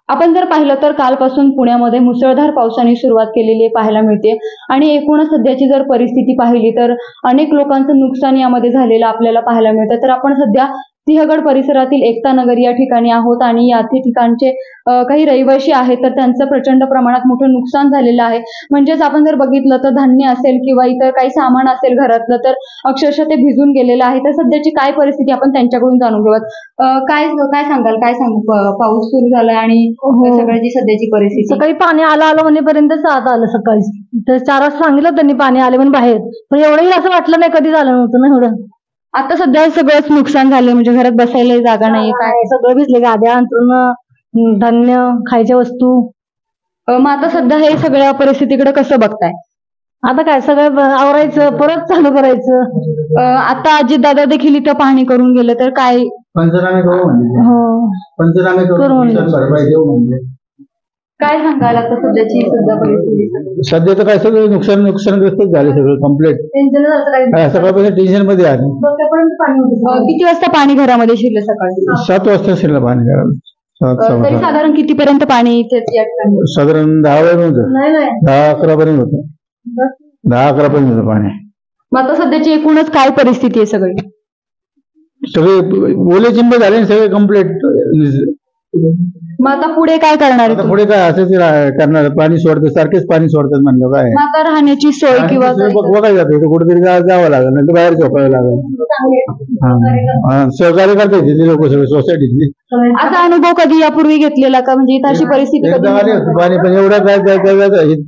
आपण जर पाहिलं तर कालपासून पुण्यामध्ये मुसळधार पावसाने सुरुवात केलेली पाहायला मिळते आणि एकूणच सध्याची जर परिस्थिती पाहिली तर अनेक लोकांचं नुकसान यामध्ये झालेलं आपल्याला पाहायला मिळतं। तर आपण सध्या सिंहगड परिसरातील एकता नगर या ठिकाणी आहोत आणि या ठिकाणचे काही रहिवासी आहेत तर त्यांचं प्रचंड प्रमाणात मोठं नुकसान झालेलं आहे। म्हणजेच आपण जर बघितलं तर धान्य असेल किंवा इतर काही सामान असेल घरातलं तर अक्षरशः ते भिजून गेलेलं आहे। तर सध्याची काय परिस्थिती आपण त्यांच्याकडून जाणून घेऊयात। काय काय सांगाल, काय सांगू? पाऊस सुरू झालाय आणि सगळ्याची सध्याची परिस्थिती सकाळी पाणी आलं म्हणेपर्यंत 7 आलं सकाळी, तर 4 वाजता सांगितलं त्यांनी पाणी आले म्हणून बाहेर, पण एवढंही असं वाटलं नाही कधी झालं नव्हतं ना एवढं। आता सध्या सगळंच नुकसान झालंय, म्हणजे घरात बसायला जागा नाही, काय सगळं भिजले, गाद्या अंथरुण धान्य खायच्या वस्तू। मग आता सध्या हे सगळ्या परिस्थितीकडे कसं बघताय? आता काय सगळं आवरायचं परत चालू करायचं। आता अजितदादा देखील इथं पाहणी करून गेले तर काय पंचनामे करू म्हणजे हो पंचनामे करून भरपाई देऊ म्हणजे काय सांगाल आता सध्याची सुद्धा परिस्थिती? सध्या तर काय सगळं नुकसानग्रस्तच झाले सगळं कम्प्लीट। सकाळपासून टेन्शन मध्ये आले। किती वाजता पाणी घरामध्ये शिरलं सकाळी? 7 वाजता शिरलं पाणी घराला। तरी साधारण कितीपर्यंत पाणी इथे या ठिकाणी? साधारण 10 वाजून होतं, 10-11 पर्यंत होतं, 10-11 पर्यंत होतं पाणी। मग आता सध्याची एकूणच काय परिस्थिती आहे सगळी? सगळे ओले चिंब झाले आणि सगळे कम्प्लीट। मग आता पुढे काय करणार? पुढे काय असंच करणार, पाणी सोडतात, सारखेच पाणी सोडतात म्हणलं काय। आता राहण्याची सोय किंवा बघायला जातं कुठेतरी जावं लागेल, नाही तर बाहेर झोपावं लागेल। सहकार्य करता येते लोक सगळे सोसायटीतली। असा अनुभव कधी यापूर्वी घेतलेला का? म्हणजे इथं अशी परिस्थिती कधी आली होती पाणी, पण एवढा काय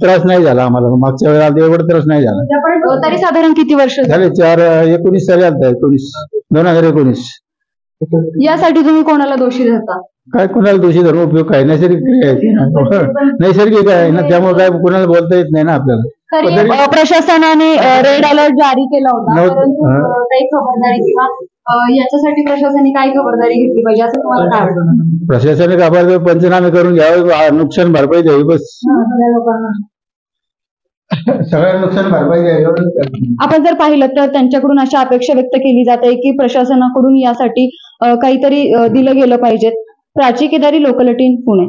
त्रास नाही झाला आम्हाला, मागच्या वेळेला एवढा त्रास नाही झाला। तरी साधारण किती वर्ष झाले? 19 साली आलता, 2019। यासाठी तुम्ही कोणाला दोषी धरता? काय कोणाला दोषी धरून उपयोग काय, नैसर्गिक आहे ना, त्यामुळे काय कोणाला बोलता येत नाही ना आपल्याला। प्रशासनाने रेड अलर्ट जारी केला होता, परंतु काही खबरदारी किंवा याच्यासाठी प्रशासनाने काय खबरदारी घेतली पाहिजे असं तुम्हाला काय वाटतं? प्रशासनाने खबरदारी पंचनामे करून घ्यावे, नुकसान भरपाई द्यावी बस। सगळ्या नुकसान भरपाई द्यावी। आपण जर पाहिलं तर त्यांच्याकडून अशा अपेक्षा व्यक्त केली जाते की प्रशासनाकडून यासाठी काहीतरी दिलं गेलं पाहिजे। प्राची केदारी, लोकल 18 पुणे।